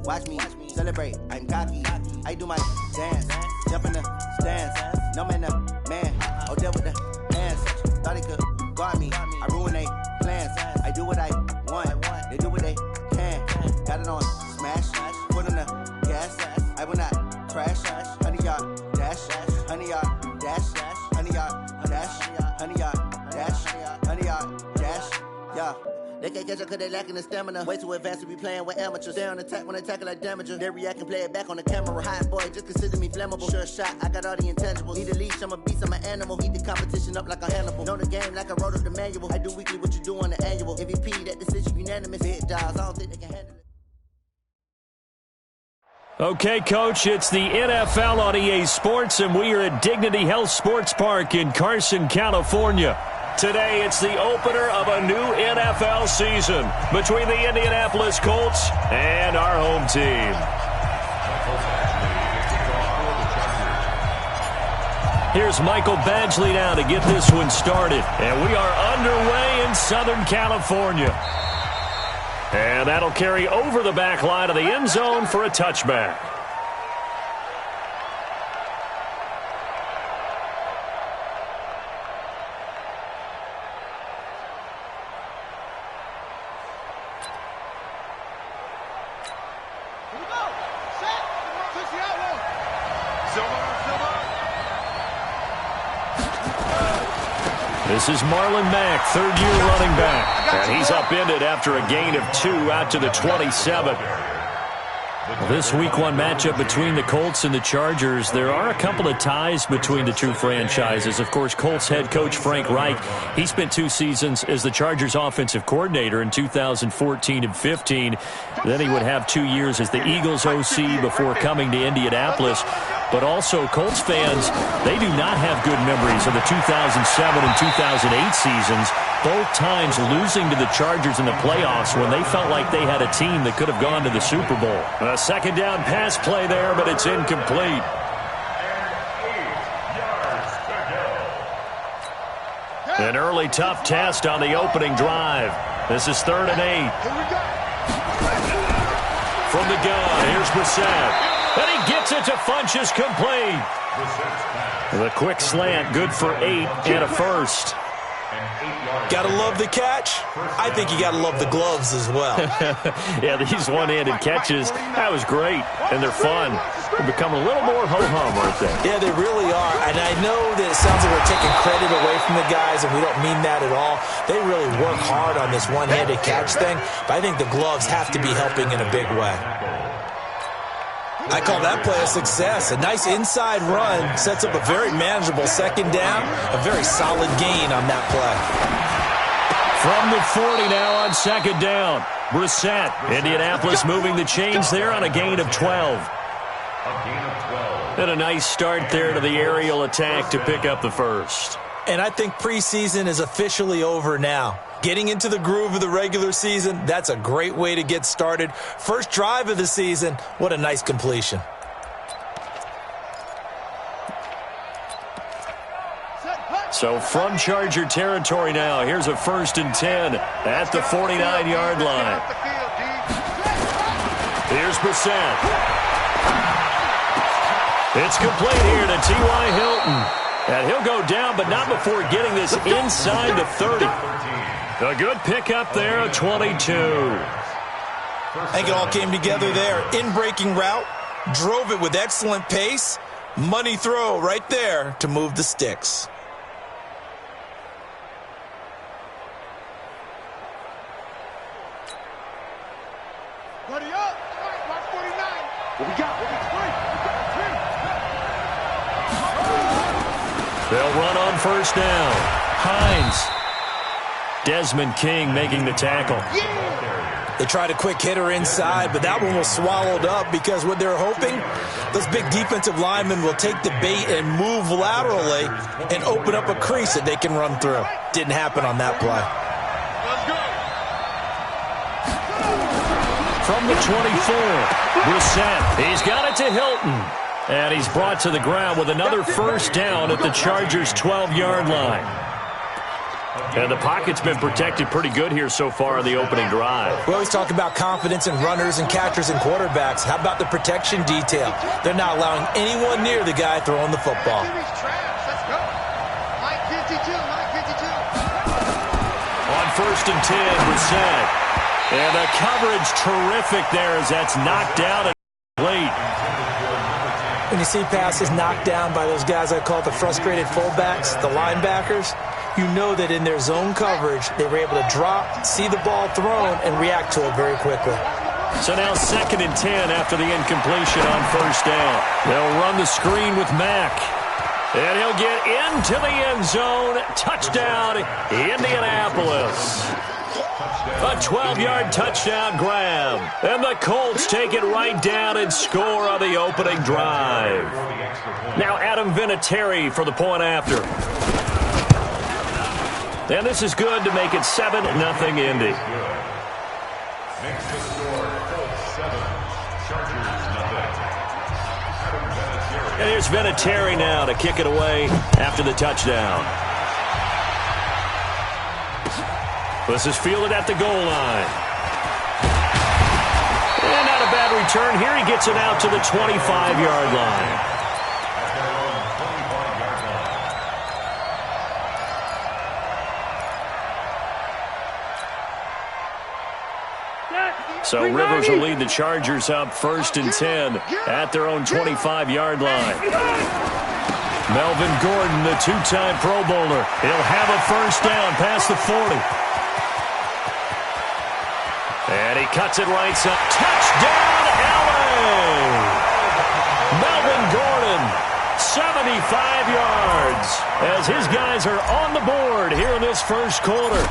watch me celebrate. I'm cocky. I do my dance, jump in the stands. No man, man. Oh, deal with the hands. Thought he could guard me. I ruin they plans. I do what I want. They do what they can. Got it on smash. Put on the gas. I will not crash. 100-yard dash. 100-yard dash. 100-yard dash. 100-yard dash. 100-yard dash. Yeah. They can't catch up cause they lacking the stamina. Way too advanced to be playing with amateurs. Stay on attack when I tackle like damager. They react and play it back on the camera. Hot boy, just consider me flammable. Sure shot, I got all the intangibles. Need a leash, I'm a beast, I'm an animal. Heat the competition up like a Hannibal. Know the game like I wrote up the manual. I do weekly what you do on the annual. MVP, that decision unanimous. Big jobs, I don't think they can handle it. Okay, Coach, it's the NFL on EA Sports, and we are at Dignity Health Sports Park in Carson, California. Today, it's the opener of a new NFL season between the Indianapolis Colts and our home team. Here's Michael Badgley now to get this one started. And we are underway in Southern California. And that'll carry over the back line of the end zone for a touchback. This is Marlon Mack, third-year running back. And he's upended after a gain of 2 out to the 27. This Week 1 matchup between the Colts and the Chargers, there are a couple of ties between the two franchises. Of course, Colts head coach Frank Reich, he spent 2 seasons as the Chargers offensive coordinator in 2014 and 15. Then he would have 2 years as the Eagles OC before coming to Indianapolis. But also, Colts fans, they do not have good memories of the 2007 and 2008 seasons, both times losing to the Chargers in the playoffs when they felt like they had a team that could have gone to the Super Bowl. A second down pass play there, but it's incomplete. An early tough test on the opening drive. This is 3rd and 8. From the gun, here's Brissett. And he gets it to Funchess, complete. The quick slant, good for 8 and a first. Gotta love the catch. I think you gotta love the gloves as well. Yeah, these one-handed catches, that was great, and they're fun. They're becoming a little more ho-hum, aren't they? Yeah, they really are, and I know that it sounds like we're taking credit away from the guys, and we don't mean that at all. They really work hard on this one-handed catch thing, but I think the gloves have to be helping in a big way. I call that play a success. A nice inside run sets up a very manageable second down, a very solid gain on that play. From the 40 now on second down. Brissett, Indianapolis moving the chains there on a gain of 12. And a nice start there to the aerial attack to pick up the first. And I think preseason is officially over now. Getting into the groove of the regular season, that's a great way to get started. First drive of the season, what a nice completion. So from Charger territory now, here's a 1st and 10 at the 49-yard line. Here's Brissett. It's complete here to T.Y. Hilton. And he'll go down, but not before getting this inside the 30. A good pickup there, a 22. I think it all came together there. In-breaking route, drove it with excellent pace. Money throw right there to move the sticks. Buddy up. All right, watch 49. What we got? They'll run on first down. Hines. Desmond King making the tackle. They tried a quick hitter inside, but that one was swallowed up because what they're hoping, those big defensive linemen will take the bait and move laterally and open up a crease that they can run through. Didn't happen on that play. From the 24, Brissett. He's got it to Hilton. And he's brought to the ground with another first down at the Chargers' 12-yard line. And the pocket's been protected pretty good here so far in the opening drive. We always talk about confidence in runners and catchers and quarterbacks. How about the protection detail? They're not allowing anyone near the guy throwing the football. On 1st and 10, Brissett. And the coverage terrific there as that's knocked down and late. When you see passes knocked down by those guys I call the frustrated fullbacks, the linebackers, you know that in their zone coverage, they were able to drop, see the ball thrown, and react to it very quickly. So now 2nd and 10 after the incompletion on 1st down. They'll run the screen with Mack. And he'll get into the end zone. Touchdown, Indianapolis. A 12-yard touchdown grab. And the Colts take it right down and score on the opening drive. Now Adam Vinatieri for the point after. And this is good to make it 7-0 Indy. And here's Vinatieri now to kick it away after the touchdown. This is fielded at the goal line. And not a bad return here. He gets it out to the 25-yard line. So Rivers will lead the Chargers up 1st and 10 at their own 25-yard line. Melvin Gordon, the 2-time Pro Bowler. He'll have a 1st down past the 40. And he cuts it right side. Touchdown, LA! Melvin Gordon, 75 yards, as his guys are on the board here in this first quarter.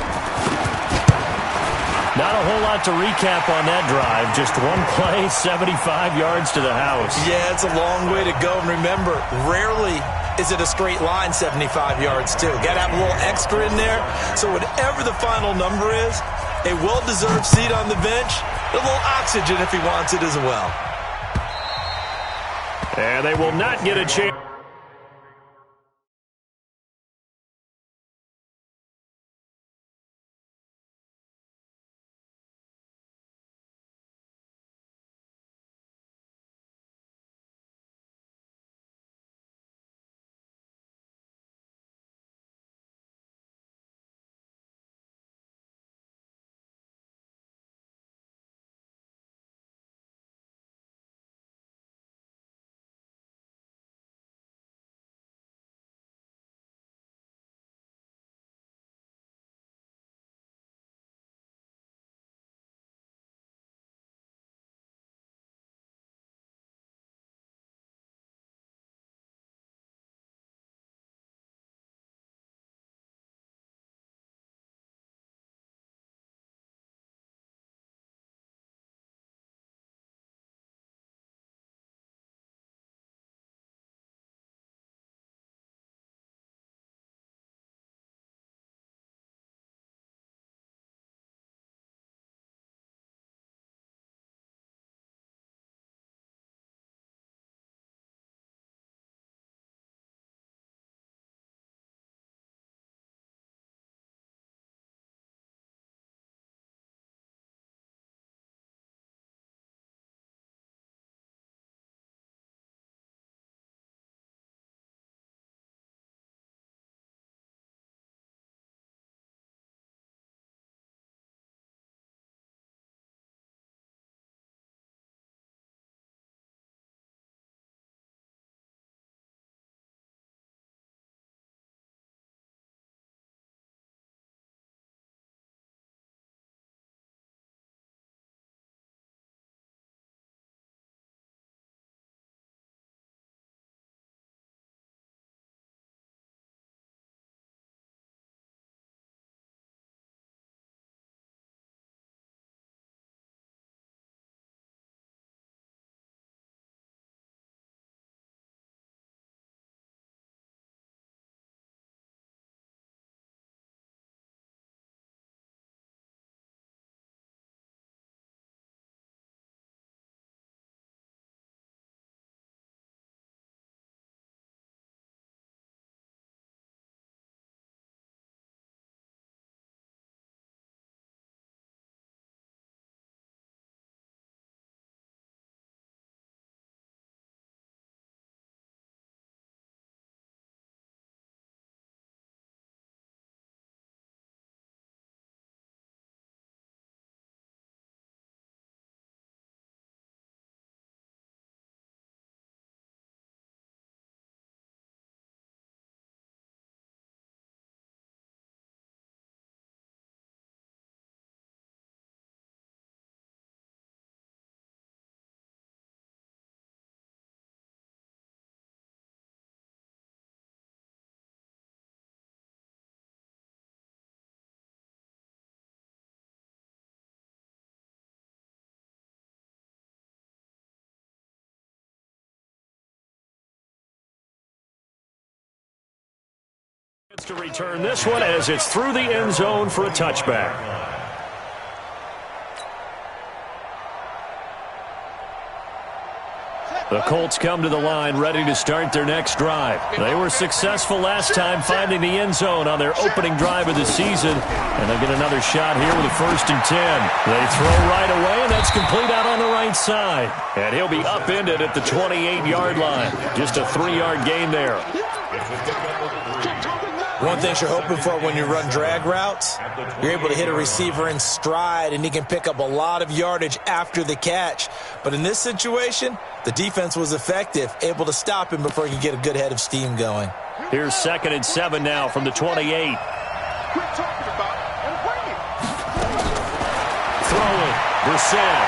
Not a whole lot to recap on that drive. Just one play, 75 yards to the house. Yeah, it's a long way to go. And remember, rarely is it a straight line 75 yards, too. Got to have a little extra in there. So whatever the final number is, a well-deserved seat on the bench, a little oxygen if he wants it as well. And they will not get a chance. to return this one as it's through the end zone for a touchback. The Colts come to the line ready to start their next drive. They were successful last time finding the end zone on their opening drive of the season, and they'll get another shot here with a 1st and 10. They throw right away, and that's complete out on the right side. And he'll be upended at the 28-yard line. Just a 3-yard gain there. One thing you're hoping for when you run drag routes, you're able to hit a receiver in stride, and he can pick up a lot of yardage after the catch. But in this situation, the defense was effective, able to stop him before he could get a good head of steam going. Here's 2nd and 7 now from the 28. Quit talking about and bring it. Throwing, Brissett.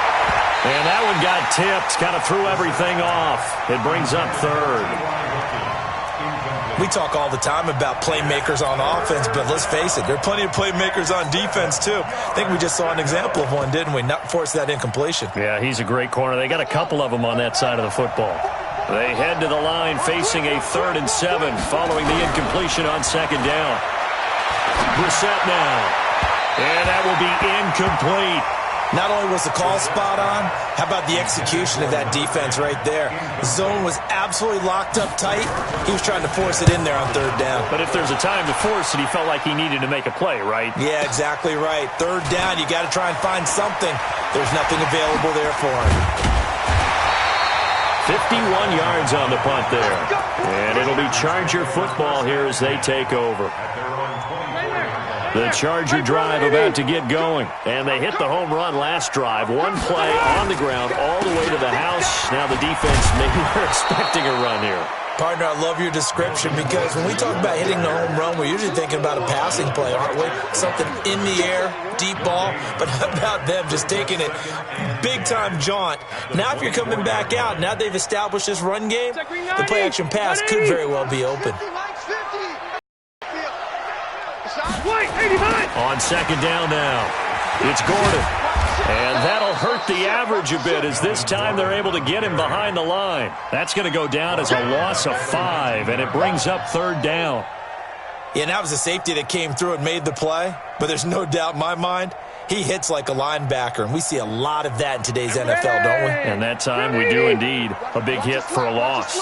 And that one got tipped, kind of threw everything off. It brings up 3rd. We talk all the time about playmakers on offense, but let's face it, there are plenty of playmakers on defense, too. I think we just saw an example of one, didn't we? Not force that incompletion. Yeah, he's a great corner. They got a couple of them on that side of the football. They head to the line facing a 3rd and 7 following the incompletion on 2nd down. Brissett now. And that will be incomplete. Not only was the call spot on, how about the execution of that defense right there? The zone was absolutely locked up tight. He was trying to force it in there on 3rd down. But if there's a time to force it, he felt like he needed to make a play, right? Yeah, exactly right. 3rd down, you got to try and find something. There's nothing available there for him. 51 yards on the punt there. And it'll be Charger football here as they take over. The Charger drive about to get going. And they hit the home run last drive. One play on the ground all the way to the house. Now the defense, maybe they're expecting a run here. Partner, I love your description because when we talk about hitting the home run, we're usually thinking about a passing play, aren't we? Something in the air, deep ball. But how about them just taking it big-time jaunt? Now if you're coming back out, now they've established this run game, the play-action pass could very well be open. On 2nd down now, it's Gordon. And that'll hurt the average a bit as this time they're able to get him behind the line. That's going to go down as a loss of 5, and it brings up 3rd down. Yeah, and that was a safety that came through and made the play. But there's no doubt in my mind, he hits like a linebacker, and we see a lot of that in today's NFL, don't we? And that time we do indeed. A big hit for a loss.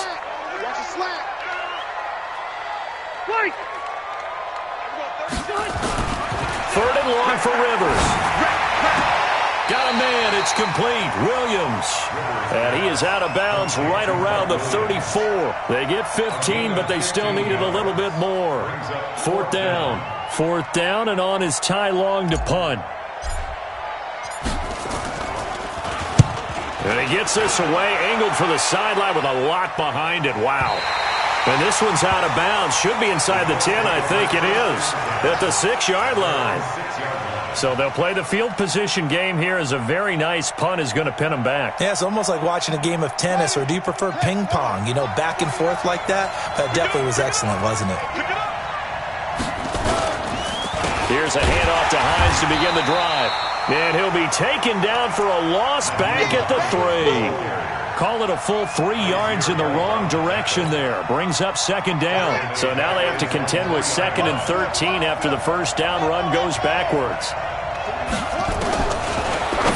3rd and long for Rivers. Got a man, it's complete. Williams. And he is out of bounds right around the 34. They get 15, but they still needed a little bit more. 4th down. 4th down, and on is Ty Long to punt. And he gets this away, angled for the sideline with a lot behind it. Wow. And this one's out of bounds. Should be inside the 10, I think it is. At the 6-yard line. So they'll play the field position game here as a very nice punt is going to pin them back. Yeah, it's almost like watching a game of tennis, or do you prefer ping pong? You know, back and forth like that? That definitely was excellent, wasn't it? Here's a handoff to Hines to begin the drive. And he'll be taken down for a loss back at the 3. Call it a full 3 yards in the wrong direction there. Brings up 2nd down. So now they have to contend with 2nd and 13 after the 1st down run goes backwards.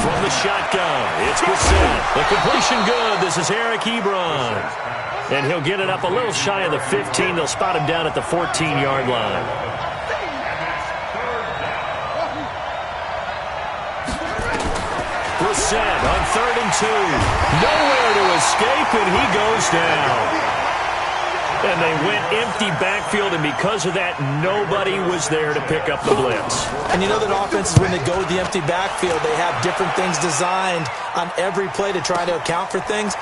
From the shotgun, it's Brissett. The completion good. This is Eric Ebron. And he'll get it up a little shy of the 15. They'll spot him down at the 14-yard line. Brissett on 3rd and 2. Nowhere to escape, and he goes down. And they went empty backfield, and because of that, nobody was there to pick up the blitz. And you know that offenses, when they go with the empty backfield, they have different things designed on every play to try to account for things.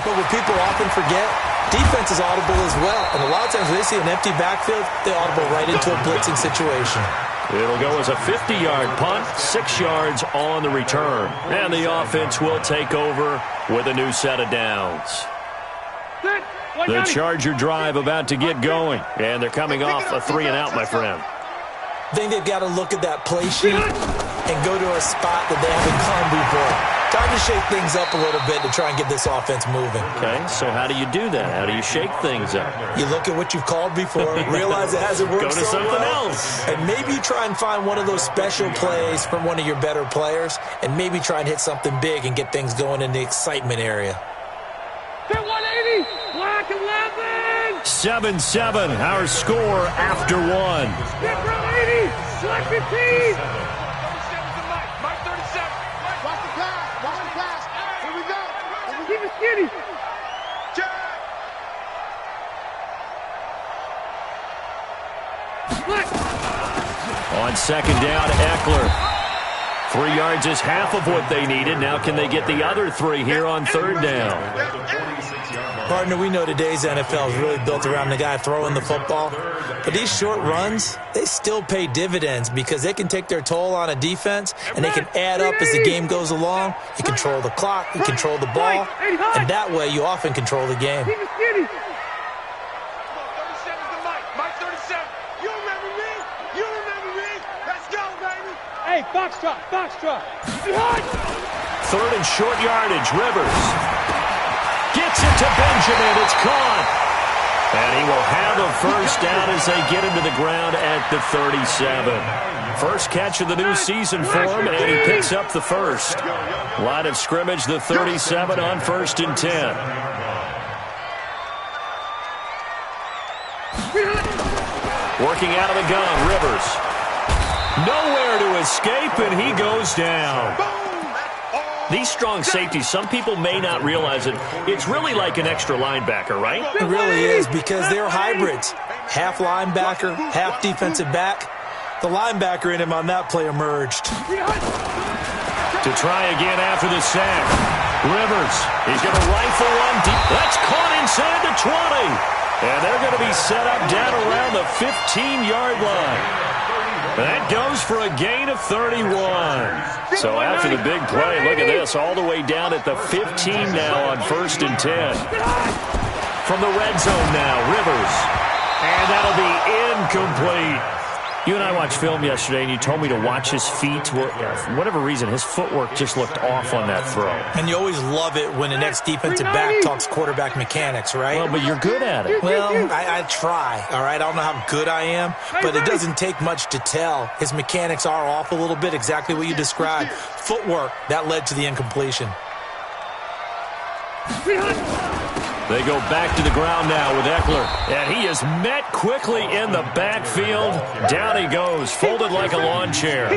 But what people often forget, defense is audible as well. And a lot of times when they see an empty backfield, they audible right into a blitzing situation. It'll go as a 50-yard punt, 6 yards on the return. And the offense will take over with a new set of downs. The Charger drive about to get going. And they're coming off a 3-and-out, my friend. I think they've got to look at that play sheet and go to a spot that they haven't gone before. Time to shake things up a little bit to try and get this offense moving. Okay, so how do you do that? How do you shake things up? You look at what you've called before, realize it hasn't worked Go to so something well, else. and maybe try and find one of those special plays from one of your better players, and maybe try and hit something big and get things going in the excitement area. Hit 180. Black 11. 7-7, our score after one. Hit 180. Black 15. 37 to Mike 37. Watch the pass. Watch the pass. Here we go. Keep it skinny. On second down, Eckler. 3 yards is half of what they needed. Now can they get the other 3 here on third down? Partner, we know today's NFL is really built around the guy throwing the football. But these short runs, they still pay dividends because they can take their toll on a defense, and they can add up as the game goes along. You control the clock, you control the ball, and that way you often control the game. Keep it skinny. 37 to Mike 37. You remember me? You remember me? Let's go, baby. Hey, Foxtrot. Third and short yardage, Rivers. Gets it to Benjamin. It's caught. And he will have a first down as they get him to the ground at the 37. First catch of the new season for him, and he picks up the first. Line of scrimmage, the 37 on 1st and 10. Working out of the gun, Rivers. Nowhere to escape, and he goes down. These strong safeties, some people may not realize it. It's really like an extra linebacker, right? It really is, because they're hybrids. Half linebacker, half defensive back. The linebacker in him on that play emerged. To try again after the sack. Rivers, he's going to rifle one deep. That's caught inside the 20. And they're going to be set up down around the 15-yard line. That goes for a gain of 31. So after the big play, look at this, all the way down at the 15 now on 1st and 10. From the red zone now, Rivers. And that'll be incomplete. You and I watched film yesterday, and you told me to watch his feet. For whatever reason, his footwork just looked off on that throw. And you always love it when the next defensive back talks quarterback mechanics, right? Well, but you're good at it. Well, I try, all right? I don't know how good I am, but it doesn't take much to tell. His mechanics are off a little bit, exactly what you described. Footwork, that led to the incompletion. They go back to the ground now with Eckler. And he is met quickly in the backfield. Down he goes, folded like a lawn chair.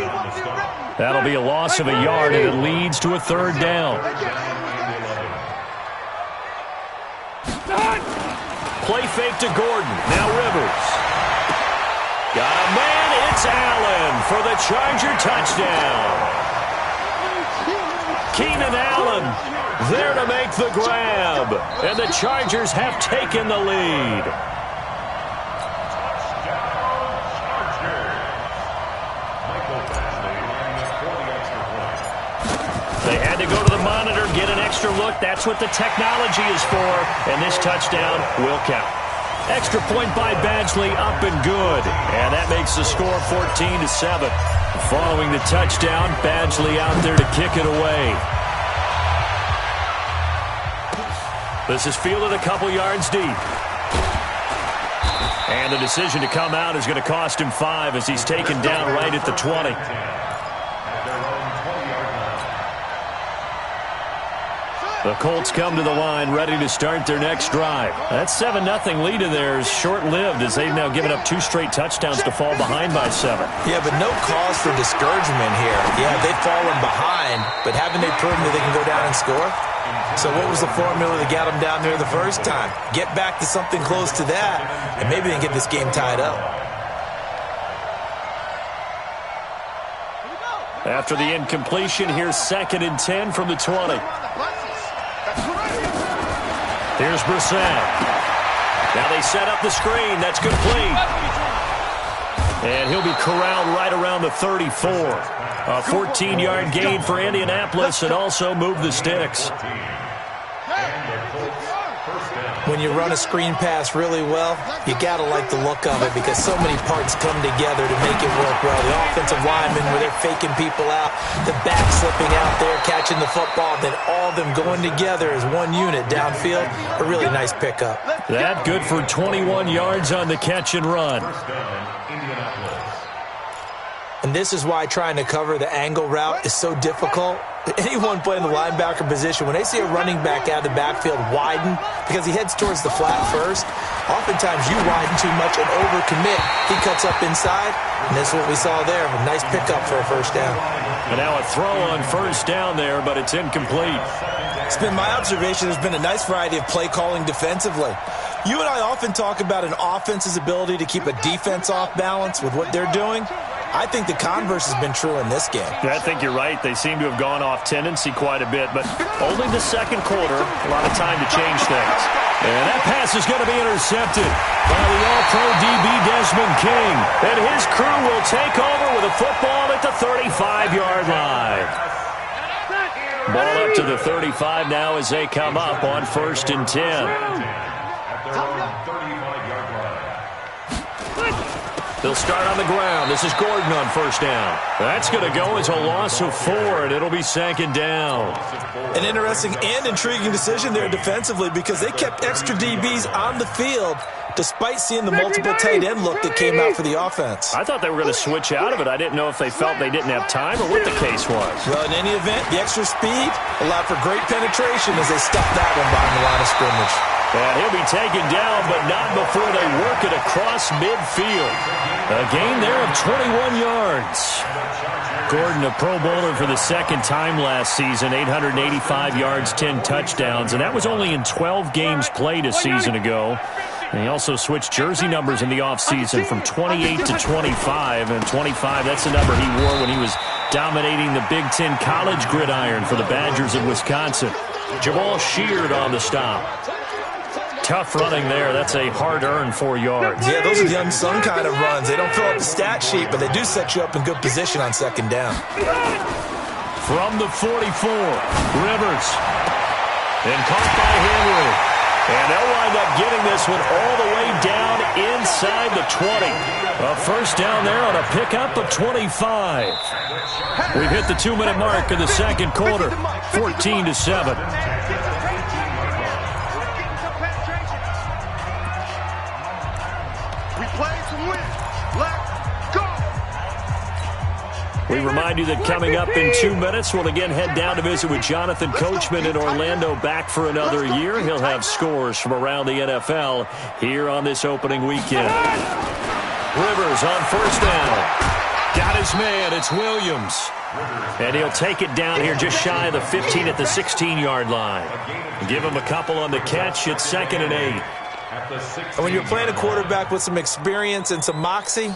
That'll be a loss of a yard, and it leads to a third down. Play fake to Gordon. Now Rivers. Got a man. It's Allen for the Charger touchdown. Keenan Allen there to make the grab. And the Chargers have taken the lead. They had to go to the monitor, get an extra look. That's what the technology is for. And this touchdown will count. Extra point by Badgley, up and good. And that makes the score 14-7. Following the touchdown, Badgley out there to kick it away. This is fielded a couple yards deep. And the decision to come out is going to cost him 5 as he's taken down right at the 20. The Colts come to the line ready to start their next drive. That 7-0 lead of theirs short-lived as they've now given up 2 straight touchdowns to fall behind by 7. Yeah, but no cause for discouragement here. Yeah, they've fallen behind, but haven't they proven that they can go down and score? So what was the formula that got them down there the first time? Get back to something close to that, and maybe they can get this game tied up. After the incompletion, here's 2nd and 10 from the 20. Here's Brissett. Now they set up the screen. That's complete. And he'll be corralled right around the 34. A 14-yard gain for Indianapolis and also move the sticks. When when you run a screen pass really well, you got to like the look of it because so many parts come together to make it work well. The offensive linemen, where they're faking people out, the back slipping out there, catching the football, then all of them going together as one unit downfield. A really nice pickup. That good for 21 yards on the catch and run. And this is why trying to cover the angle route is so difficult. Anyone playing the linebacker position, when they see a running back out of the backfield widen because he heads towards the flat first, oftentimes you widen too much and overcommit. He cuts up inside, and this is what we saw there. A nice pickup for a first down. And now a throw on first down there, but it's incomplete. It's been my observation there's been a nice variety of play calling defensively. You and I often talk about an offense's ability to keep a defense off balance with what they're doing. I think the converse has been true in this game. Yeah, I think you're right. They seem to have gone off tendency quite a bit, but only the second quarter, a lot of time to change things. And that pass is going to be intercepted by the All-Pro DB Desmond King. And his crew will take over with a football at the 35-yard line. Ball up to the 35 now as they come up on 1st and 10. They'll start on the ground. This is Gordon on first down. That's going to go as a loss of 4, and it'll be 2nd down. An interesting and intriguing decision there defensively because they kept extra DBs on the field despite seeing the multiple tight end look that came out for the offense. I thought they were going to switch out of it. I didn't know if they felt they didn't have time or what the case was. Well, in any event, the extra speed allowed for great penetration as they stuffed that one behind the line of scrimmage. And he'll be taken down, but not before they work it across midfield. A gain there of 21 yards. Gordon, a Pro Bowler for the second time last season, 885 yards, 10 touchdowns, and that was only in 12 games played a season ago. And he also switched jersey numbers in the offseason from 28 to 25, and 25, that's the number he wore when he was dominating the Big Ten college gridiron for the Badgers of Wisconsin. Jamal Sheard on the stop. Tough running there. That's a hard-earned 4 yards. Yeah, those are the unsung kind of runs. They don't fill up the stat sheet, but they do set you up in good position on 2nd down. From the 44, Rivers. And caught by Henry. And they'll wind up getting this one all the way down inside the 20. A first down there on a pickup of 25. We've hit the 2-minute mark of the second quarter, 14-7. We remind you that coming up in 2 minutes, we'll again head down to visit with Jonathan Coachman in Orlando, back for another year. He'll have scores from around the NFL here on this opening weekend. Rivers on first down. Got his man. It's Williams. And he'll take it down here just shy of the 15 at the 16-yard line. Give him a couple on the catch. It's 2nd and 8. And when you're playing a quarterback with some experience and some moxie,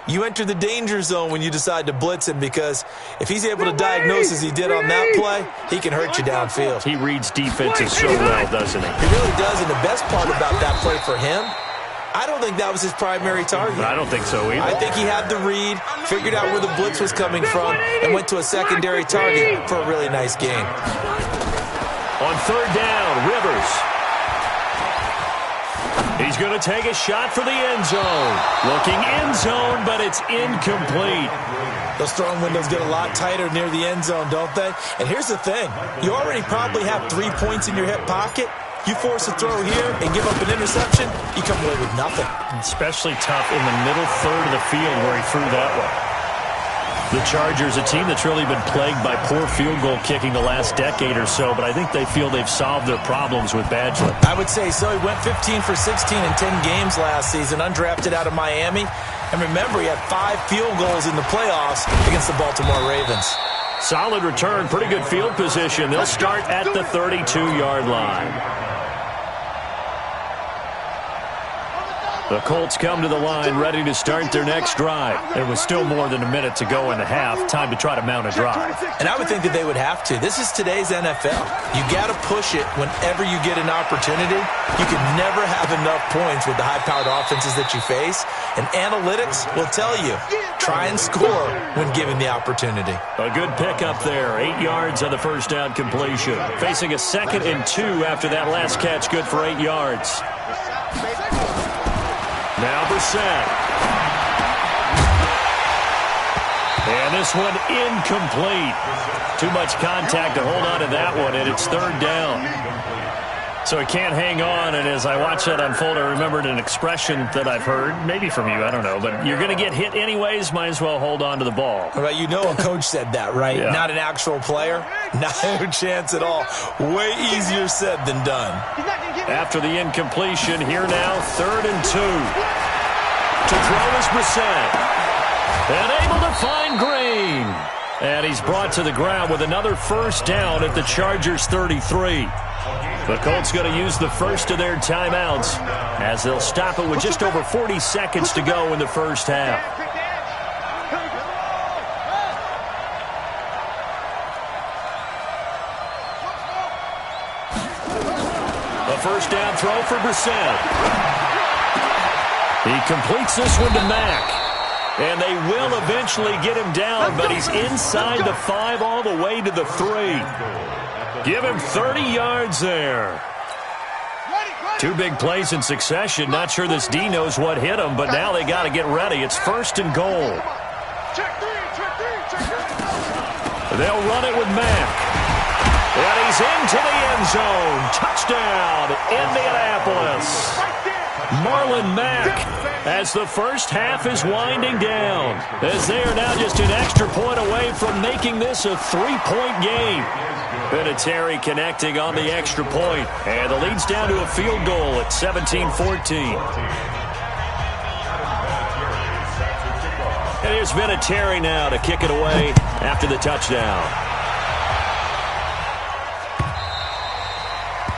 you enter the danger zone when you decide to blitz him because if he's able to diagnose as he did on that play, he can hurt you downfield. He reads defenses so well, doesn't he? He really does, and the best part about that play for him, I don't think that was his primary target. I don't think so either. I think he had the read, figured out where the blitz was coming from, and went to a secondary target for a really nice gain. On 3rd down, Rivers. He's going to take a shot for the end zone. Looking end zone, but it's incomplete. Those throwing windows get a lot tighter near the end zone, don't they? And here's the thing. You already probably have 3 points in your hip pocket. You force a throw here and give up an interception, you come away with nothing. Especially tough in the middle third of the field where he threw that one. The Chargers, a team that's really been plagued by poor field goal kicking the last decade or so, but I think they feel they've solved their problems with Badgley. I would say so. He went 15 for 16 in 10 games last season, undrafted out of Miami. And remember, he had 5 field goals in the playoffs against the Baltimore Ravens. Solid return, pretty good field position. They'll start at the 32-yard line. The Colts come to the line ready to start their next drive. There was still more than a minute to go in the half. Time to try to mount a drive. And I would think that they would have to. This is today's NFL. You got to push it whenever you get an opportunity. You can never have enough points with the high-powered offenses that you face. And analytics will tell you, try and score when given the opportunity. A good pickup there. 8 yards on the first down completion. Facing a 2nd and 2 after that last catch. Good for 8 yards. Now Brissett. And this one incomplete. Too much contact to hold on to that one, and it's 3rd down. So he can't hang on, and as I watch that unfold, I remembered an expression that I've heard, maybe from you, I don't know, but you're going to get hit anyways, might as well hold on to the ball. Right, you know a coach said that, right? Yeah. Not an actual player? Not a chance at all. Way easier said than done. After the incompletion, here now, 3rd and 2. To throw is Brissett. And able to find Green. And he's brought to the ground with another first down at the Chargers' 33. The Colts going to use the first of their timeouts as they'll stop it with just over 40 seconds to go in the first half. A first down throw for Brissett. He completes this one to Mack. And they will eventually get him down, but he's inside the 5 all the way to the 3. Give him 30 yards there. 2 big plays in succession. Not sure this D knows what hit him, but now they got to get ready. It's 1st and goal. They'll run it with Mack. And he's into the end zone. Touchdown, Indianapolis. Marlon Mack, as the first half is winding down, as they are now just an extra point away from making this a 3-point game. Vinatieri connecting on the extra point, and the lead's down to a field goal at 17-14. And here's Vinatieri now to kick it away after the touchdown.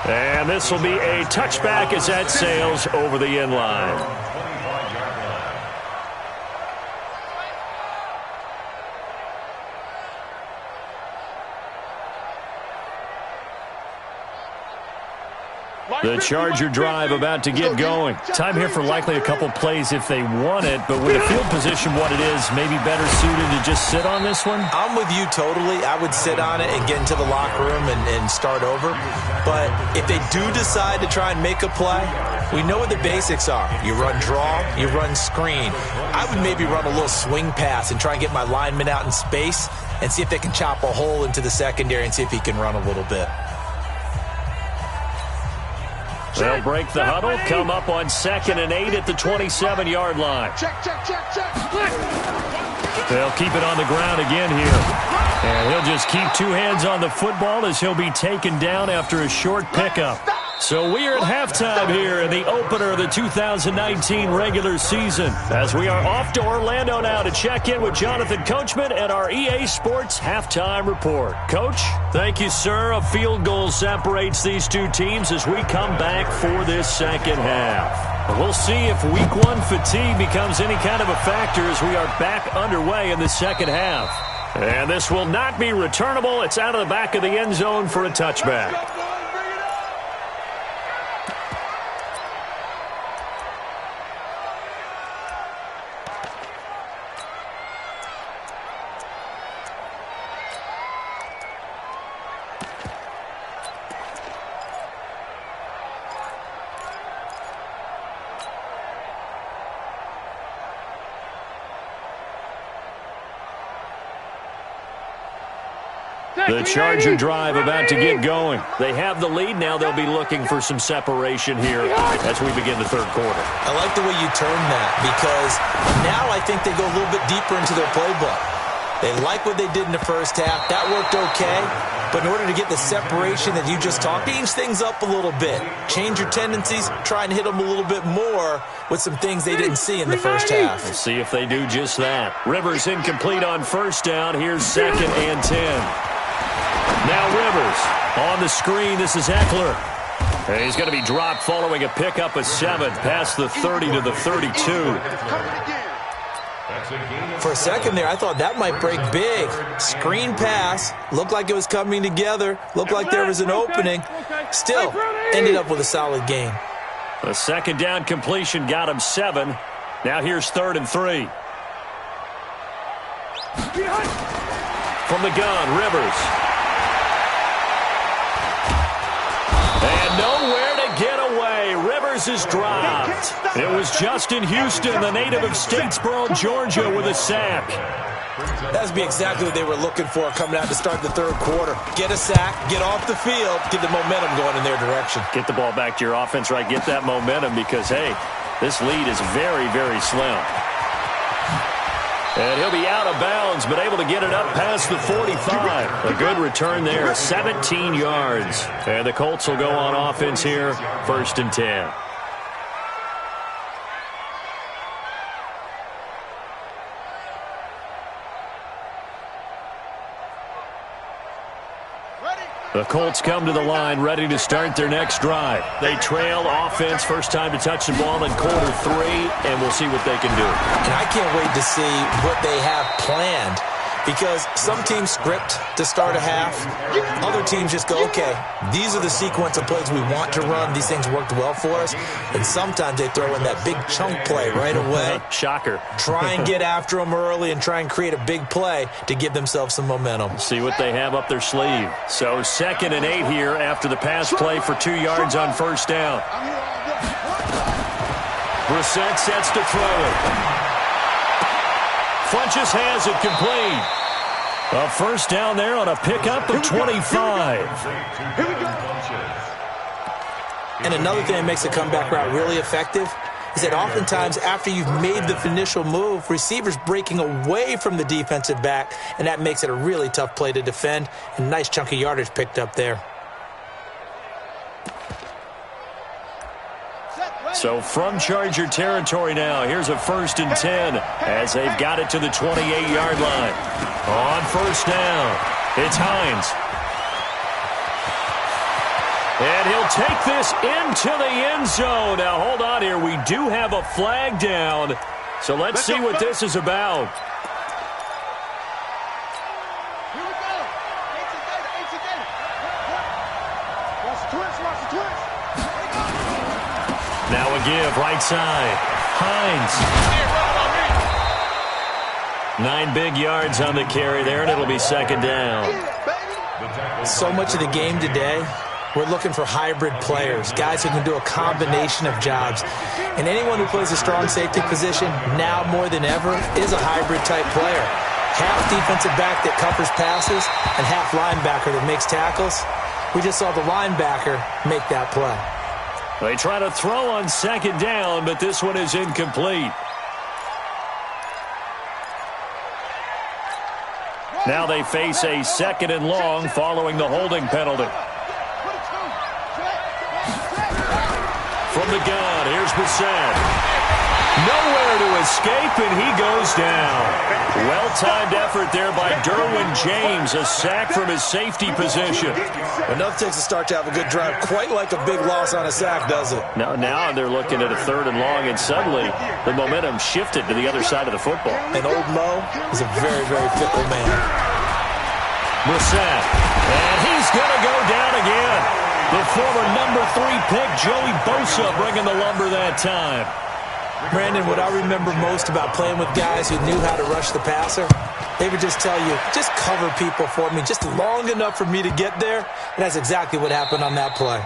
And this will be a touchback as that sails over the end line. The Charger drive about to get going. Time here for likely a couple plays if they want it, but with the field position what it is, maybe better suited to just sit on this one? I'm with you totally. I would sit on it and get into the locker room and start over. But if they do decide to try and make a play, we know what the basics are. You run draw, you run screen. I would maybe run a little swing pass and try and get my lineman out in space and see if they can chop a hole into the secondary and see if he can run a little bit. They'll break the huddle, come up on 2nd and 8 at the 27-yard line. They'll keep it on the ground again here. And he'll just keep 2 hands on the football as he'll be taken down after a short pickup. So we are at halftime here in the opener of the 2019 regular season, as we are off to Orlando now to check in with Jonathan Coachman and our EA Sports Halftime Report. Coach, thank you, sir. A field goal separates these 2 teams as we come back for this second half. We'll see if Week 1 fatigue becomes any kind of a factor as we are back underway in the second half. And this will not be returnable. It's out of the back of the end zone for a touchback. The Charger drive about to get going. They have the lead. Now they'll be looking for some separation here as we begin the third quarter. I like the way you turn that because now I think they go a little bit deeper into their playbook. They like what they did in the first half. That worked okay. But in order to get the separation that you just talked, change things up a little bit. Change your tendencies. Try and hit them a little bit more with some things they didn't see in the first half. We'll see if they do just that. Rivers incomplete on first down. Here's 2nd and 10. Now Rivers on the screen. This is Eckler. He's going to be dropped following a pickup of 7 past the 30 to the 32. For a second there, I thought that might break big. Screen pass. Looked like it was coming together. Looked like there was an opening. Still, ended up with a solid gain. The second down completion got him 7. Now here's 3rd and 3. From the gun, Rivers. And nowhere to get away. Rivers is dropped. It was Justin Houston, the native of Statesboro, Georgia, with a sack. That's be exactly what they were looking for coming out to start the third quarter. Get a sack, get off the field, get the momentum going in their direction. Get the ball back to your offense, right? Get that momentum because, hey, this lead is very, very slim. And he'll be out of bounds, but able to get it up past the 45. A good return there, 17 yards. And the Colts will go on offense here, 1st and 10. The Colts come to the line ready to start their next drive. They trail offense, first time to touch the ball in quarter 3, and we'll see what they can do. And I can't wait to see what they have planned, because some teams script to start a half. Other teams just go, okay, these are the sequence of plays we want to run. These things worked well for us. And sometimes they throw in that big chunk play right away. Shocker. Try and get after them early and try and create a big play to give themselves some momentum. See what they have up their sleeve. So 2nd and 8 here after the pass play for 2 yards on 1st down. Brissett sets to throw it. Funches has it complete. A 1st down there on a pickup of 25. And another thing that makes a comeback route really effective is that oftentimes after you've made the initial move, receivers breaking away from the defensive back, and that makes it a really tough play to defend. And nice chunk of yardage picked up there. So from Charger territory now, here's a 1st and 10 as they've got it to the 28-yard line. On 1st down, it's Hines. And he'll take this into the end zone. Now, hold on here. We do have a flag down. So let's see what this is about. Here we go. Watch the twist. Now a give, right side. Hines. 9 big yards on the carry there, and it'll be 2nd down. So much of the game today, we're looking for hybrid players, guys who can do a combination of jobs. And anyone who plays a strong safety position, now more than ever, is a hybrid-type player. Half defensive back that covers passes and half linebacker that makes tackles. We just saw the linebacker make that play. They try to throw on 2nd down, but this one is incomplete. Now they face a 2nd and long following the holding penalty. From the gun, here's Brissett. Nowhere to escape, and he goes down. Well-timed effort there by Derwin James, a sack from his safety position. Enough takes a start to have a good drive, quite like a big loss on a sack, does it? Now they're looking at a 3rd and long, and suddenly the momentum shifted to the other side of the football. And old Mo is a very, very fickle man. Brissett, and he's going to go down again. The former number 3 pick, Joey Bosa, bringing the lumber that time. Brandon, what I remember most about playing with guys who knew how to rush the passer, they would just tell you, just cover people for me, just long enough for me to get there. And that's exactly what happened on that play.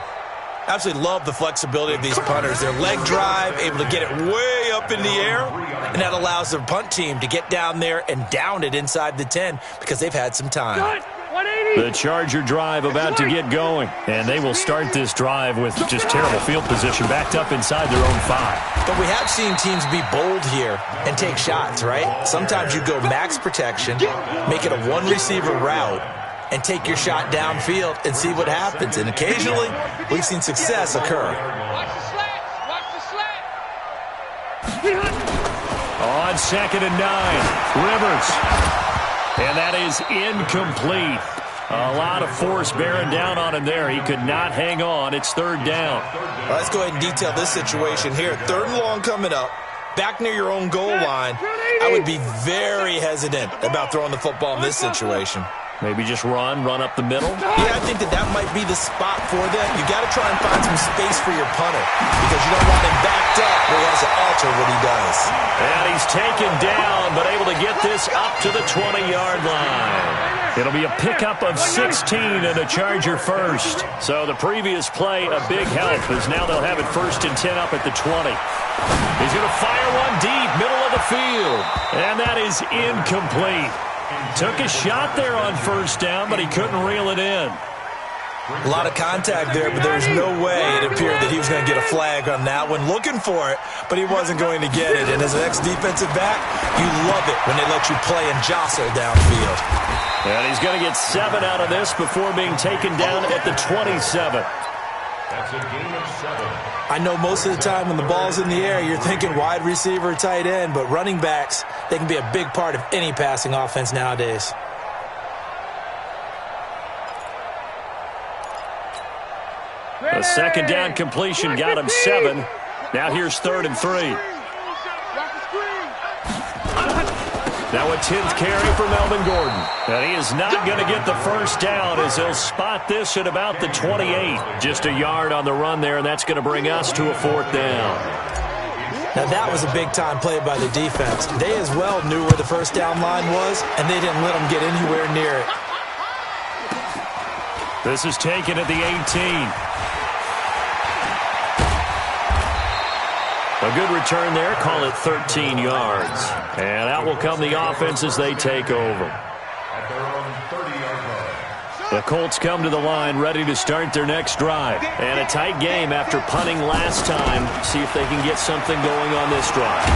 Absolutely love the flexibility of these punters. Their leg drive, able to get it way up in the air, and that allows their punt team to get down there and down it inside the 10 because they've had some time. The Charger drive about to get going, and they will start this drive with just terrible field position, backed up inside their own 5. But we have seen teams be bold here and take shots, right? Sometimes you go max protection, make it a one-receiver route, and take your shot downfield and see what happens. And occasionally, we've seen success occur. Watch the slats. On 2nd and 9, Rivers. And that is incomplete. A lot of force bearing down on him there. He could not hang on. It's third down. Let's go ahead and detail this situation here. Third and long coming up. Back near your own goal line. I would be very hesitant about throwing the football in this situation. Maybe just run up the middle? Yeah, I think that might be the spot for them. You got to try and find some space for your punter because you don't want him backed up where he has to alter what he does. And he's taken down, but able to get this up to the 20-yard line. It'll be a pickup of 16 and a Charger first. So the previous play, a big help, as now they'll have it 1st and 10 up at the 20. He's going to fire one deep, middle of the field. And that is incomplete. Took a shot there on 1st down, but he couldn't reel it in. A lot of contact there, but there was no way it appeared that he was going to get a flag on that one. Looking for it, but he wasn't going to get it. And as an ex-defensive back, you love it when they let you play and jostle downfield. And he's going to get 7 out of this before being taken down at the 27. That's a gain of 7. I know most of the time when the ball's in the air, you're thinking wide receiver, tight end, but running backs, they can be a big part of any passing offense nowadays. A 2nd down completion got him 7. Now here's 3rd and 3. Now a 10th carry for Melvin Gordon. And he is not going to get the 1st down as he'll spot this at about the 28. Just a yard on the run there, and that's going to bring us to a 4th down. Now that was a big-time play by the defense. They as well knew where the 1st down line was, and they didn't let them get anywhere near it. This is taken at the 18. A good return there. Call it 13 yards. And out will come the offense as they take over. The Colts come to the line ready to start their next drive. And a tight game after punting last time. See if they can get something going on this drive.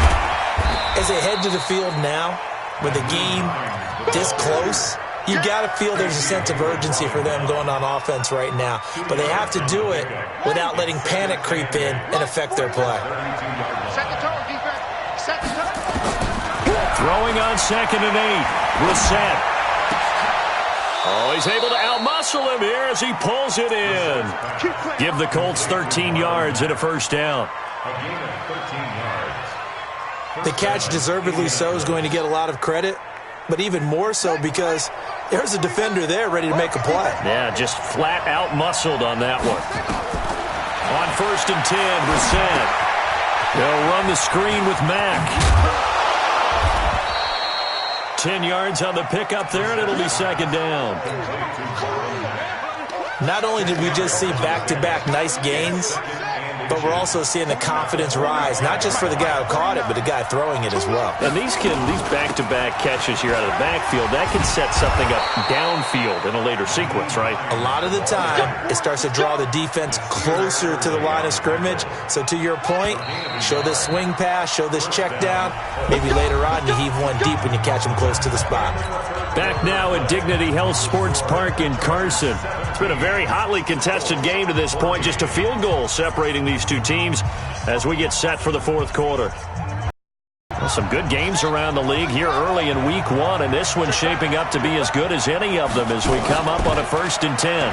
As they head to the field now, with the game this close, you got to feel there's a sense of urgency for them going on offense right now. But they have to do it without letting panic creep in and affect their play. Set the tone, defense. Set the tone. Throwing on 2nd and 8. Brissett. Oh, he's able to outmuscle him here as he pulls it in. Give the Colts 13 yards and a 1st down. The catch, deservedly so, is going to get a lot of credit. But even more so because there's a defender there ready to make a play. Yeah, just flat out muscled on that one. On 1st and 10, Brissett. They'll run the screen with Mack. 10 yards on the pickup there, and it'll be 2nd down. Not only did we just see back-to-back nice gains, but we're also seeing the confidence rise, not just for the guy who caught it, but the guy throwing it as well. And these back-to-back catches here out of the backfield, that can set something up downfield in a later sequence, right? A lot of the time, it starts to draw the defense closer to the line of scrimmage. So to your point, show this swing pass, show this check down. Maybe later on you heave one deep when you catch them close to the spot. Back now at Dignity Health Sports Park in Carson. It's been a very hotly contested game to this point. Just a field goal separating these two teams as we get set for the 4th quarter. Well, some good games around the league here early in week 1, and this one's shaping up to be as good as any of them as we come up on a 1st and 10.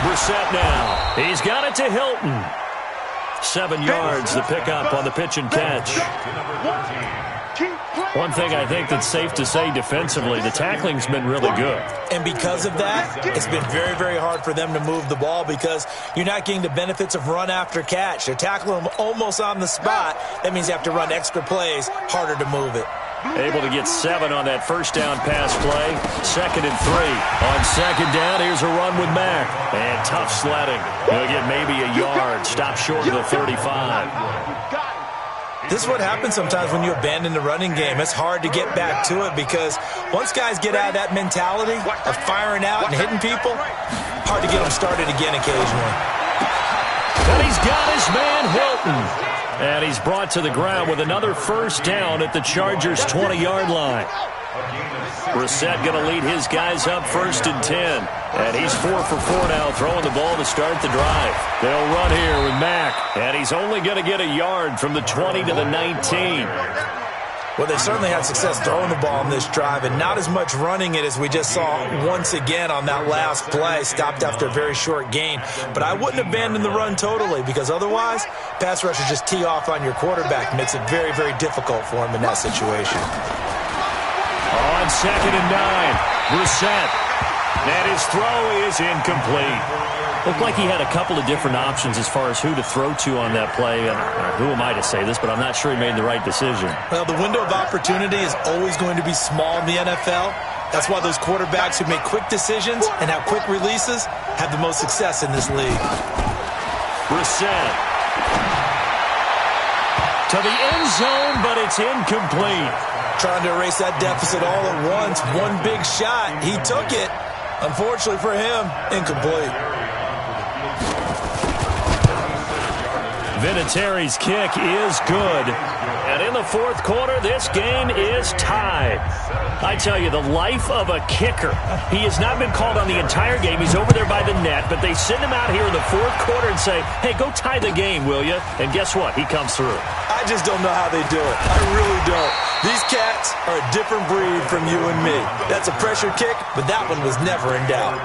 Brissett now. He's got it to Hilton. 7 yards, the pickup on the pitch and catch. One thing I think that's safe to say defensively, the tackling's been really good. And because of that, it's been very, very hard for them to move the ball because you're not getting the benefits of run after catch. They're tackling them almost on the spot. That means you have to run extra plays, harder to move it. Able to get 7 on that 1st down pass play. 2nd and 3. On 2nd down, here's a run with Mack. And tough sledding. He'll get maybe a yard. Stop short of the 35. This is what happens sometimes when you abandon the running game. It's hard to get back to it because once guys get out of that mentality of firing out and hitting people, hard to get them started again occasionally. And he's got his man Hilton. And he's brought to the ground with another 1st down at the Chargers' 20-yard line. Brissett going to lead his guys up 1st and 10. And he's 4 for 4 now, throwing the ball to start the drive. They'll run here with Mack. And he's only going to get a yard from the 20 to the 19. Well, they've certainly had success throwing the ball in this drive and not as much running it as we just saw once again on that last play, stopped after a very short gain. But I wouldn't abandon the run totally because otherwise, pass rushers just tee off on your quarterback. Makes it very, very difficult for him in that situation. On 2nd and 9, Brissett. And his throw is incomplete. Looked like he had a couple of different options as far as who to throw to on that play. Who am I to say this, but I'm not sure he made the right decision. Well, the window of opportunity is always going to be small in the NFL. That's why those quarterbacks who make quick decisions and have quick releases have the most success in this league. Brissett. To the end zone, but it's incomplete. Trying to erase that deficit all at once. One big shot. He took it. Unfortunately for him, incomplete. Vinatieri's kick is good. And in the fourth quarter, this game is tied. I tell you, the life of a kicker. He has not been called on the entire game. He's over there by the net, but they send him out here in the fourth quarter and say, hey, go tie the game, will you? And guess what? He comes through. I just don't know how they do it. I really don't. These cats are a different breed from you and me. That's a pressure kick, but that one was never in doubt.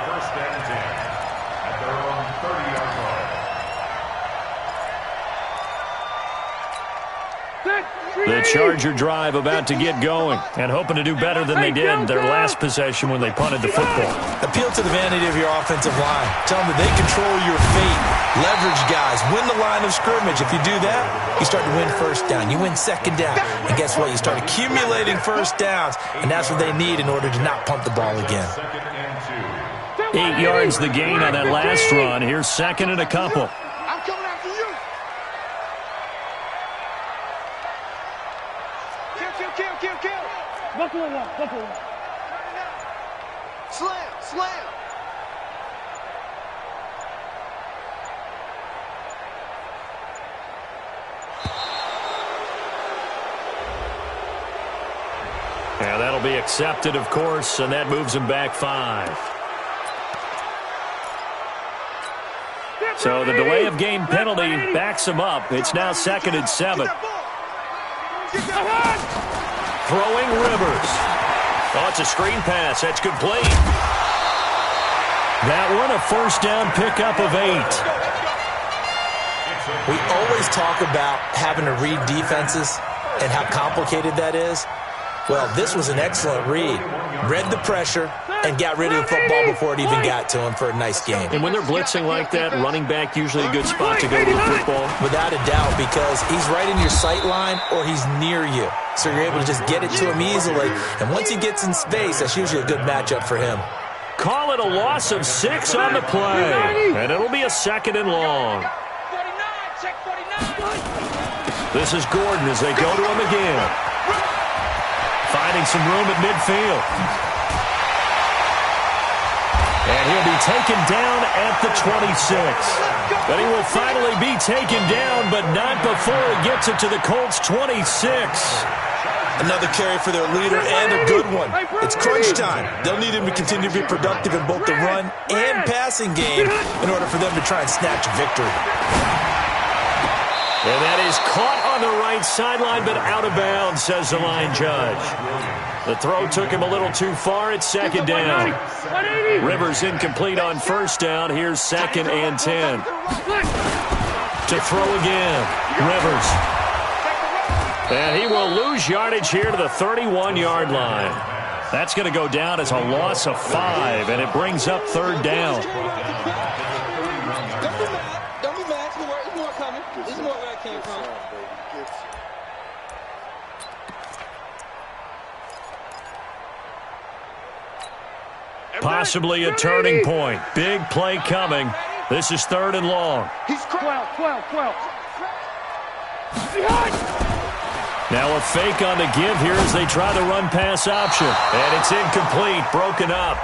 The Charger drive about to get going and hoping to do better than they did their last possession when they punted the football. Appeal to the vanity of your offensive line. Tell them that they control your fate. Leverage guys. Win the line of scrimmage. If you do that, you start to win first down. You win second down. And guess what? You start accumulating first downs, and that's what they need in order to not punt the ball again. 8 yards the gain on that last run. Here's 2nd and a couple. I'm coming after you. Kill. Buckle up. Slam. And that'll be accepted, of course, and that moves him back 5. So the delay of game penalty backs him up. It's now 2nd and 7. Throwing Rivers. Oh, it's a screen pass. That's complete. That one a first down pickup of 8. We always talk about having to read defenses and how complicated that is. Well, this was an excellent read. Read the pressure and got rid of the football before it even got to him for a nice game. And when they're blitzing like that, running back usually a good spot to go to the football. Without a doubt, because he's right in your sight line or he's near you. So you're able to just get it to him easily. And once he gets in space, that's usually a good matchup for him. Call it a loss of 6 on the play. And it'll be a 2nd and long. 49, check 49. This is Gordon as they go to him again. Finding some room at midfield. And he'll be taken down at the 26. But he will finally be taken down, but not before he gets it to the Colts' 26. Another carry for their leader and a good one. It's crunch time. They'll need him to continue to be productive in both the run and passing game in order for them to try and snatch a victory. And that is caught on the right sideline, but out of bounds, says the line judge. The throw took him a little too far. It's 2nd down. Rivers incomplete on first down. Here's 2nd and 10. To throw again. Rivers. And he will lose yardage here to the 31-yard line. That's going to go down as a loss of 5, and it brings up 3rd down. Don't be mad. There's more coming. There's more where I came from. Possibly a turning point. Big play coming. This is 3rd and long. He's 12. Now a fake on the give here as they try the run-pass option. And it's incomplete, broken up.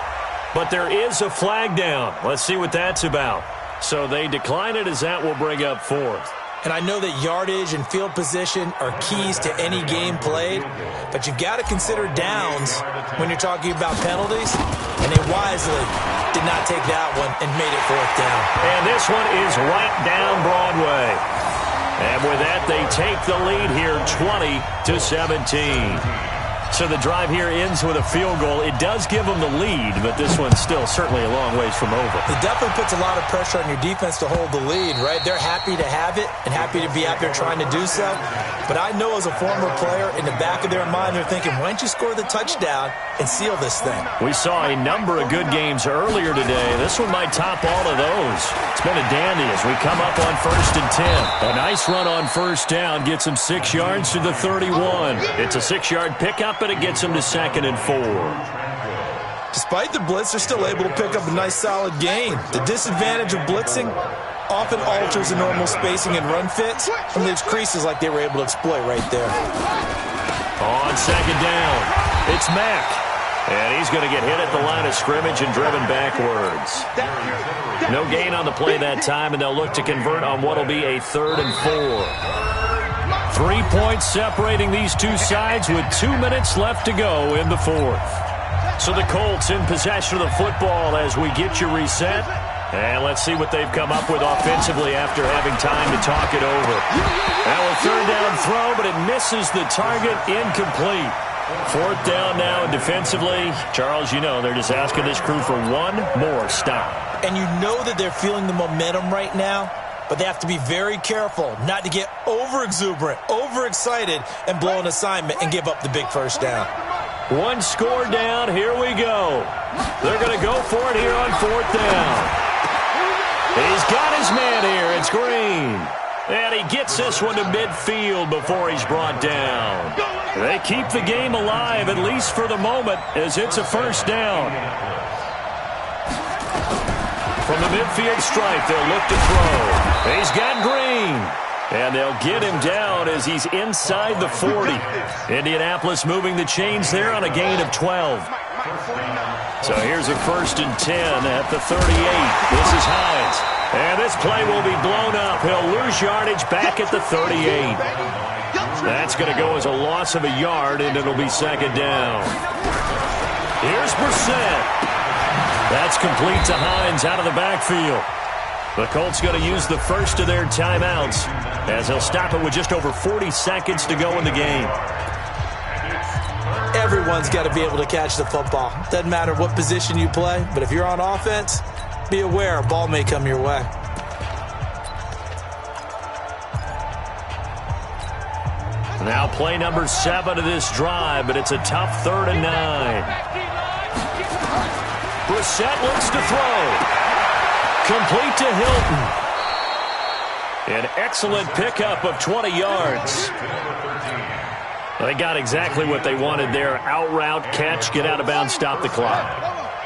But there is a flag down. Let's see what that's about. So they decline it as that will bring up 4th. And I know that yardage and field position are keys to any game played, but you've got to consider downs when you're talking about penalties, and they wisely did not take that one and made it 4th down. And this one is right down Broadway. And with that, they take the lead here 20-17. So the drive here ends with a field goal. It does give them the lead, but this one's still certainly a long ways from over. It definitely puts a lot of pressure on your defense to hold the lead, right? They're happy to have it and happy to be out there trying to do so. But I know as a former player, in the back of their mind, they're thinking, why don't you score the touchdown and seal this thing? We saw a number of good games earlier today. This one might top all of those. It's been a dandy as we come up on 1st and 10. A nice run on first down gets them 6 yards to the 31. It's a 6-yard pickup, and it gets them to 2nd and 4. Despite the blitz, they're still able to pick up a nice solid gain. The disadvantage of blitzing often alters the normal spacing and run fits and leaves creases like they were able to exploit right there. On 2nd down, it's Mack. And he's going to get hit at the line of scrimmage and driven backwards. No gain on the play that time, and they'll look to convert on what will be a 3rd and 4. 3 points separating these two sides with 2 minutes left to go in the 4th. So the Colts in possession of the football as we get you reset. And let's see what they've come up with offensively after having time to talk it over. Now a 3rd down throw, but it misses the target, incomplete. 4th down now, and defensively, Charles, you know, they're just asking this crew for one more stop. And you know that they're feeling the momentum right now, but they have to be very careful not to get over-exuberant, overexcited, and blow an assignment and give up the big first down. One score down, here we go. They're going to go for it here on 4th down. He's got his man here. It's Green. And he gets this one to midfield before he's brought down. They keep the game alive, at least for the moment, as it's a first down. From the midfield stripe, they'll look to throw. He's got Green. And they'll get him down as he's inside the 40. Indianapolis moving the chains there on a gain of 12. So here's a 1st and 10 at the 38. This is Hines. And this play will be blown up. He'll lose yardage back at the 38. That's going to go as a loss of a yard, and it'll be 2nd down. Here's Brissett. That's complete to Hines out of the backfield. The Colts going to use the first of their timeouts as they'll stop it with just over 40 seconds to go in the game. Everyone's got to be able to catch the football. Doesn't matter what position you play, but if you're on offense, be aware a ball may come your way. Now play number 7 of this drive, but it's a tough 3rd and 9. Brissett looks to throw. Complete to Hilton. An excellent pickup of 20 yards. They got exactly what they wanted there. Out route, catch, get out of bounds, stop the clock.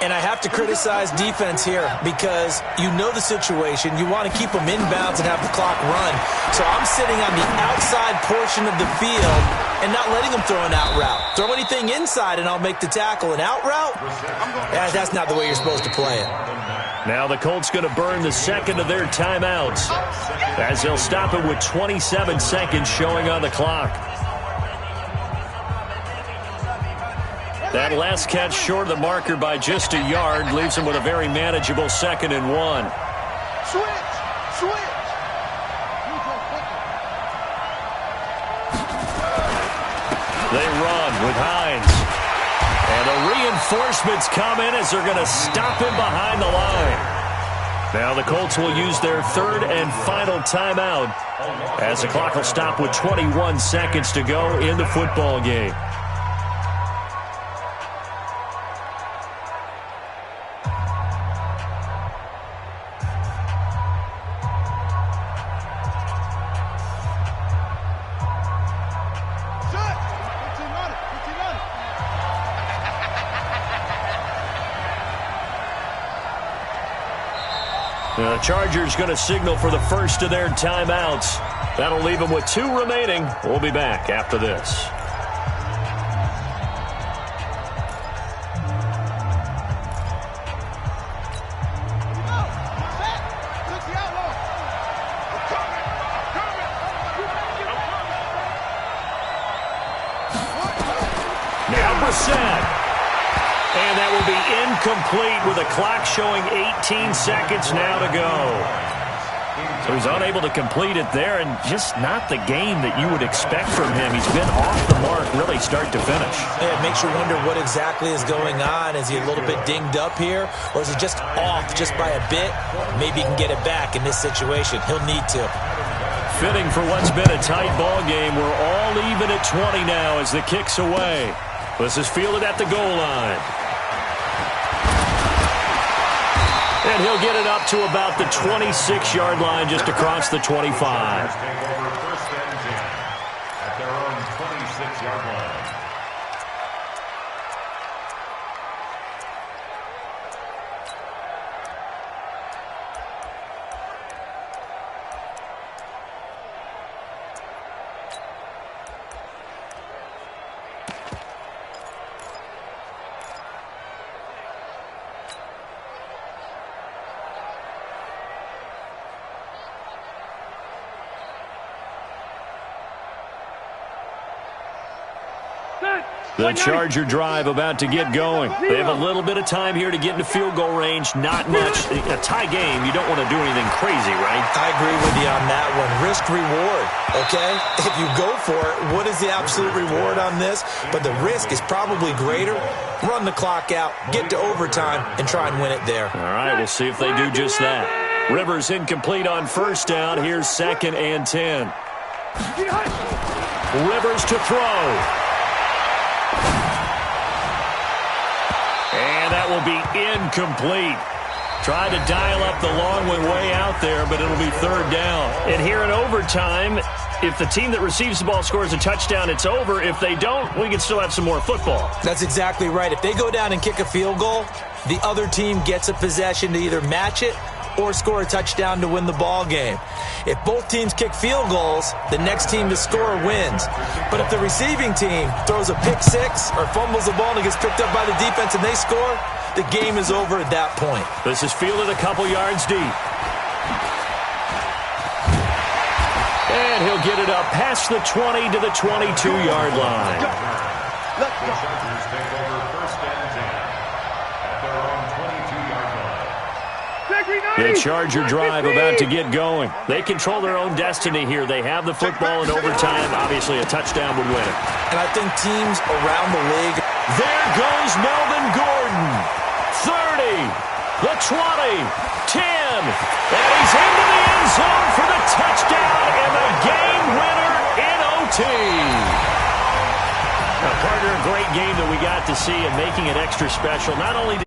And I have to criticize defense here because you know the situation. You want to keep them inbounds and have the clock run. So I'm sitting on the outside portion of the field and not letting them throw an out route. Throw anything inside and I'll make the tackle. An out route? That's not the way you're supposed to play it. Now the Colts going to burn the 2nd of their timeouts as they'll stop it with 27 seconds showing on the clock. That last catch short of the marker by just a yard leaves him with a very manageable 2nd and 1. Switch! They run with Hines. And the reinforcements come in as they're going to stop him behind the line. Now the Colts will use their 3rd and final timeout as the clock will stop with 21 seconds to go in the football game. The Chargers going to signal for the first of their timeouts. That'll leave them with 2 remaining. We'll be back after this. Now Brissett. And that will be incomplete with a clock showing 18 seconds now to go. Who's unable to complete it there, and just not the game that you would expect from him. He's been off the mark really start to finish. Yeah, it makes you wonder what exactly is going on. Is he a little bit dinged up here, or is he just off just by a bit? Maybe he can get it back in this situation. He'll need to. Fitting for what's been a tight ball game. We're all even at 20 now as the kick's away. This is fielded at the goal line. And he'll get it up to about the 26-yard line, just across the 25. At their own 26-yard line. The Charger drive about to get going. They have a little bit of time here to get into field goal range. Not much. A tie game, you don't want to do anything crazy, right? I agree with you on that one. Risk-reward, okay? If you go for it, what is the absolute reward on this? But the risk is probably greater. Run the clock out, get to overtime, and try and win it there. All right, we'll see if they do just that. Rivers incomplete on first down. Here's 2nd and 10. Rivers to throw. And that will be incomplete. Try to dial up the long one way out there, but it'll be 3rd down. And here in overtime, if the team that receives the ball scores a touchdown, it's over. If they don't, we can still have some more football. That's exactly right. If they go down and kick a field goal, the other team gets a possession to either match it or score a touchdown to win the ball game. If both teams kick field goals, the next team to score wins. But if the receiving team throws a pick six or fumbles the ball and it gets picked up by the defense and they score, the game is over at that point. This is fielded a couple yards deep. And he'll get it up past the 20 to the 22-yard line. The Chargers take over 1st and 10 at their own 22-yard line. The Charger drive about to get going. They control their own destiny here. They have the football in overtime. Obviously, a touchdown would win it. And I think teams around the league. There goes Melvin Gordon. 30, the 20, 10. And he's into the end zone for the touchdown and the game winner in OT. Now, partner, a great game that we got to see and making it extra special. Not only